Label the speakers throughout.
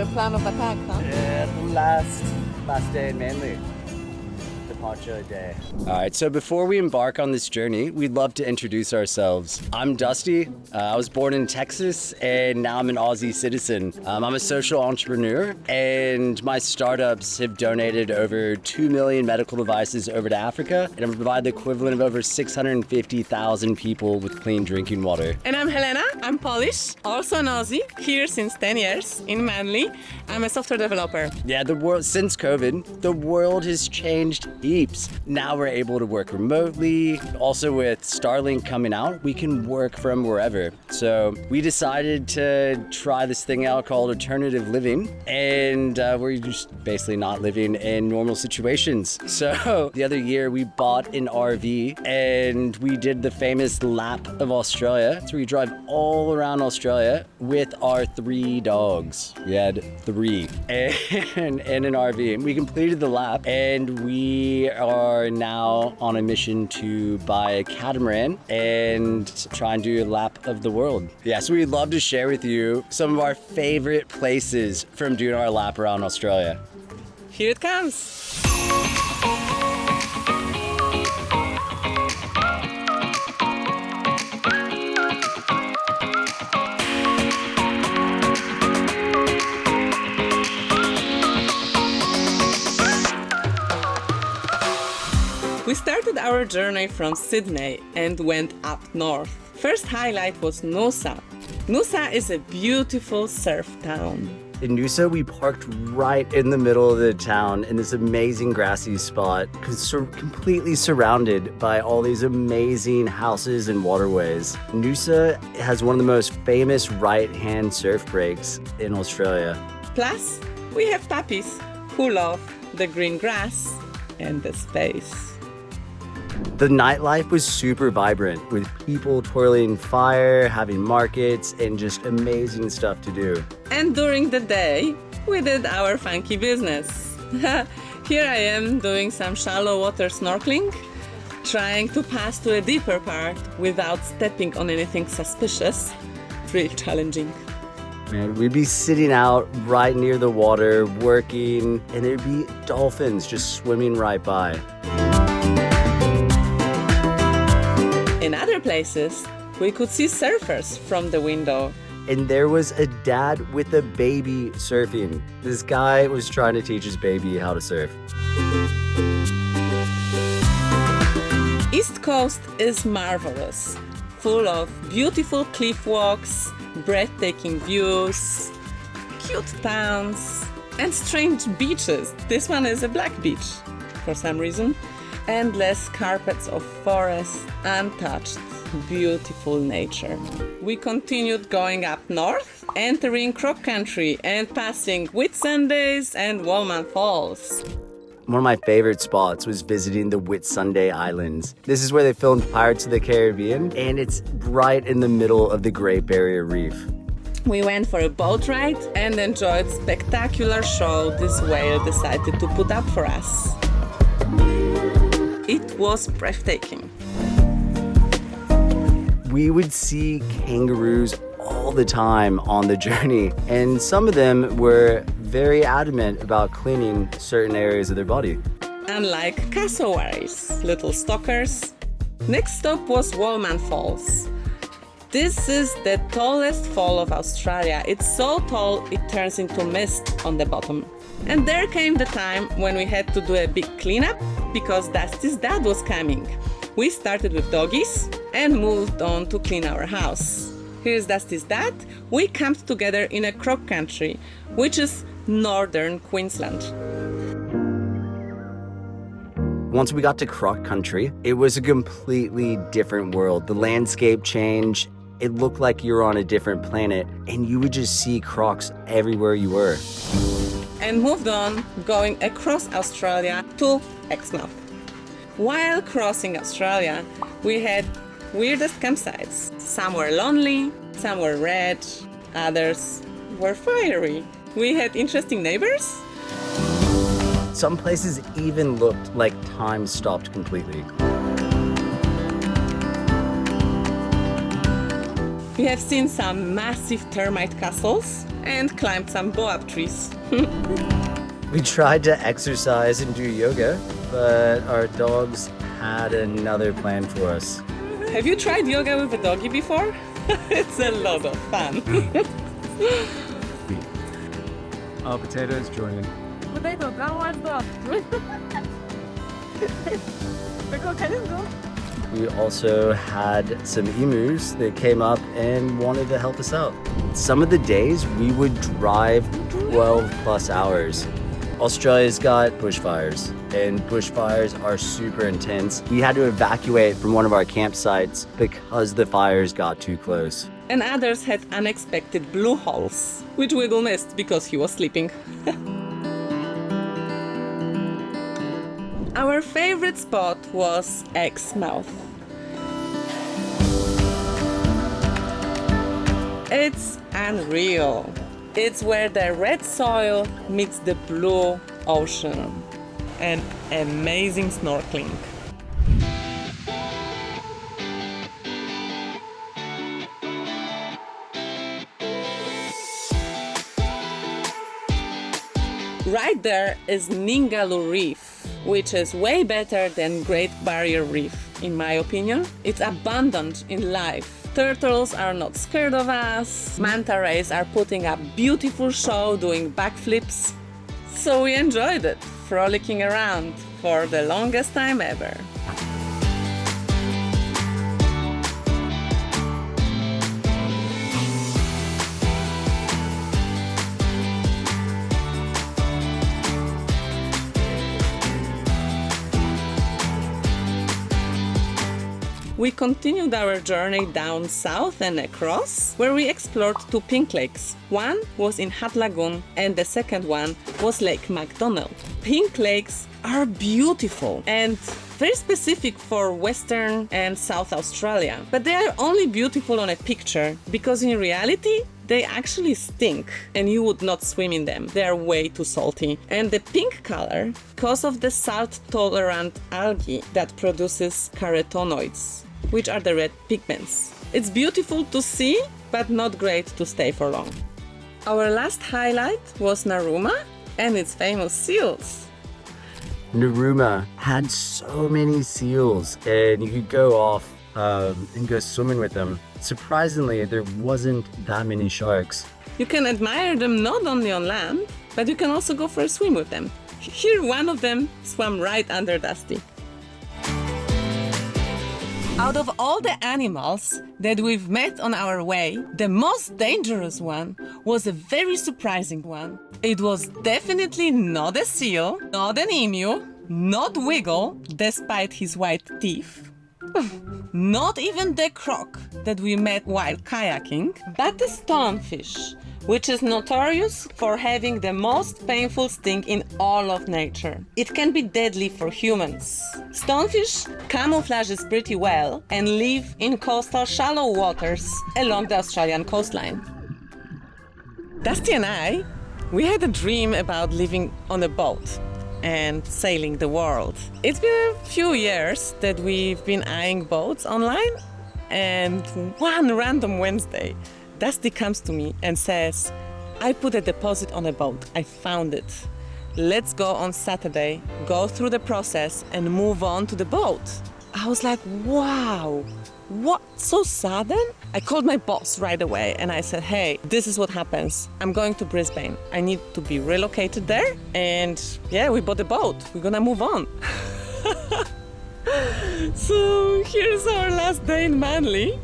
Speaker 1: your plan of attack, huh?
Speaker 2: Yeah, the last day in Manly. Departure day. All right, so before we embark on this journey, we'd love to introduce ourselves. I'm Dusty. I was born in Texas, and now I'm an Aussie citizen. I'm a social entrepreneur, and my startups have donated over 2 million medical devices over to Africa, and I provide the equivalent of over 650,000 people with clean drinking water.
Speaker 1: And I'm Helena. I'm Polish, also an Aussie, here since 10 years in Manly. I'm a software developer.
Speaker 2: Yeah, the world, since COVID, the world has changed heaps. Now we're able to work remotely. Also with Starlink coming out, we can work from wherever. So we decided to try this thing out called alternative living, and we're just basically not living in normal situations. So the other year we bought an RV and we did the famous lap of Australia. So we drive all around Australia with our 3 dogs. We had 3 and an RV, and we completed the lap, and we are now on a mission to buy a catamaran and try and do a lap of the world. Yeah, so we'd love to share with you some of our favorite places from doing our lap around Australia.
Speaker 1: Here it comes. We started our journey from Sydney and went up north. First highlight was Noosa. Noosa is a beautiful surf town.
Speaker 2: In Noosa, we parked right in the middle of the town in this amazing grassy spot, completely surrounded by all these amazing houses and waterways. Noosa has one of the most famous right-hand surf breaks in Australia.
Speaker 1: Plus, we have puppies who love the green grass and the space.
Speaker 2: The nightlife was super vibrant, with people twirling fire, having markets, and just amazing stuff to do.
Speaker 1: And during the day, we did our funky business. Here I am doing some shallow water snorkeling, trying to pass to a deeper part without stepping on anything suspicious. It's really challenging.
Speaker 2: Man, we'd be sitting out right near the water, working, and there'd be dolphins just swimming right by.
Speaker 1: In other places, we could see surfers from the window.
Speaker 2: And there was a dad with a baby surfing. This guy was trying to teach his baby how to surf.
Speaker 1: East Coast is marvelous, full of beautiful cliff walks, breathtaking views, cute towns, and strange beaches. This one is a black beach, for some reason. Endless carpets of forest, untouched, beautiful nature. We continued going up north, entering Croc Country and passing Whitsundays and Walman Falls.
Speaker 2: One of my favorite spots was visiting the Whitsunday Islands. This is where they filmed Pirates of the Caribbean, and it's right in the middle of the Great Barrier Reef.
Speaker 1: We went for a boat ride and enjoyed spectacular show this whale decided to put up for us. It was breathtaking.
Speaker 2: We would see kangaroos all the time on the journey, and some of them were very adamant about cleaning certain areas of their body.
Speaker 1: Unlike cassowaries, little stalkers. Next stop was Walman Falls. This is the tallest fall of Australia. It's so tall it turns into mist on the bottom. And there came the time when we had to do a big cleanup because Dusty's dad was coming. We started with doggies and moved on to clean our house. Here's Dusty's dad. We camped together in a Croc Country, which is northern Queensland.
Speaker 2: Once we got to Croc Country, it was a completely different world. The landscape changed. It looked like you were on a different planet, and you would just see crocs everywhere you were.
Speaker 1: And moved on, going across Australia to Exmouth. While crossing Australia, we had weirdest campsites. Some were lonely, some were red, others were fiery. We had interesting neighbors.
Speaker 2: Some places even looked like time stopped completely.
Speaker 1: We have seen some massive termite castles and climbed some boab trees.
Speaker 2: We tried to exercise and do yoga, but our dogs had another plan for us.
Speaker 1: Have you tried yoga with a doggy before? It's a lot of fun.
Speaker 3: Our potatoes join in.
Speaker 4: Potato, go on top.
Speaker 2: We also had some emus that came up and wanted to help us out. Some of the days we would drive 12 plus hours. Australia's got bushfires, and bushfires are super intense. We had to evacuate from one of our campsites because the fires got too close.
Speaker 1: And others had unexpected blue holes, which Wiggle missed because he was sleeping. Our favorite spot was Exmouth. It's unreal. It's where the red soil meets the blue ocean. And amazing snorkeling. Right there is Ningaloo Reef, which is way better than Great Barrier Reef, in my opinion. It's abundant in life. Turtles are not scared of us. Manta rays are putting up beautiful show doing backflips. So we enjoyed it, frolicking around for the longest time ever. We continued our journey down south and across, where we explored two pink lakes. One was in Hat Lagoon and the second one was Lake MacDonald. Pink lakes are beautiful and very specific for Western and South Australia, but they are only beautiful on a picture because in reality they actually stink and you would not swim in them. They are way too salty. And the pink color because of the salt-tolerant algae that produces carotenoids, which are the red pigments. It's beautiful to see, but not great to stay for long. Our last highlight was Narooma and its famous seals.
Speaker 2: Narooma had so many seals, and you could go off and go swimming with them. Surprisingly, there wasn't that many sharks.
Speaker 1: You can admire them not only on land, but you can also go for a swim with them. Here, one of them swam right under Dusty. Out of all the animals that we've met on our way, the most dangerous one was a very surprising one. It was definitely not a seal, not an emu, not Wiggle, despite his white teeth. Not even the croc that we met while kayaking, but the stonefish, which is notorious for having the most painful sting in all of nature. It can be deadly for humans. Stonefish camouflages pretty well and live in coastal shallow waters along the Australian coastline. Dusty and I, we had a dream about living on a boat and sailing the world. It's been a few years that we've been eyeing boats online, and one random Wednesday, Dusty comes to me and says, I put a deposit on a boat, I found it. Let's go on Saturday, go through the process and move on to the boat. I was like, wow, what, so sudden? I called my boss right away and I said, hey, this is what happens. I'm going to Brisbane. I need to be relocated there. And yeah, we bought a boat. We're gonna move on. So here's our last day in Manly.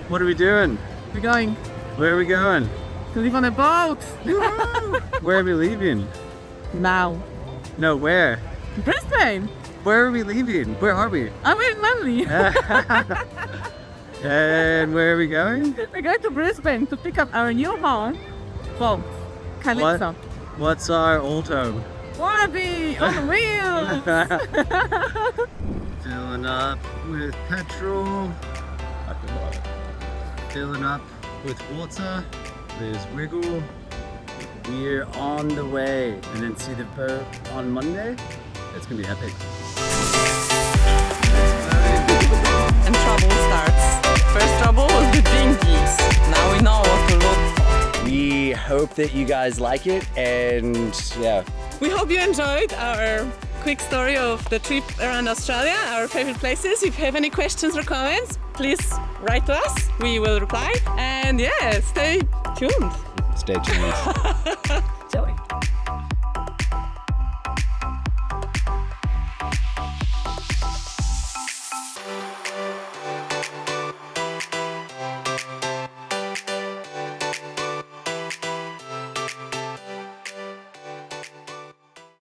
Speaker 3: What are we doing?
Speaker 4: We're going
Speaker 3: Where are we going?
Speaker 4: to live on a boat.
Speaker 3: Where are we leaving?
Speaker 4: Now.
Speaker 3: No, where?
Speaker 4: Brisbane.
Speaker 3: Where are we leaving? Where are we?
Speaker 4: I'm in Manly.
Speaker 3: And where are we going?
Speaker 4: We're going to Brisbane to pick up our new home. Boat. Calypso.
Speaker 3: What's our old home?
Speaker 4: Wannabe on wheels.
Speaker 3: Filling up with petrol. Filling up with water. There's Wiggle.
Speaker 2: We're on the way, and then see the boat on Monday. It's gonna be epic.
Speaker 1: And trouble starts. First trouble was the dinghies.
Speaker 2: hope that you guys like it, and yeah.
Speaker 1: We hope you enjoyed our quick story of the trip around Australia, our favorite places. If you have any questions or comments, please write to us. We will reply. And yeah, stay tuned.
Speaker 2: Stay tuned.
Speaker 4: Joey.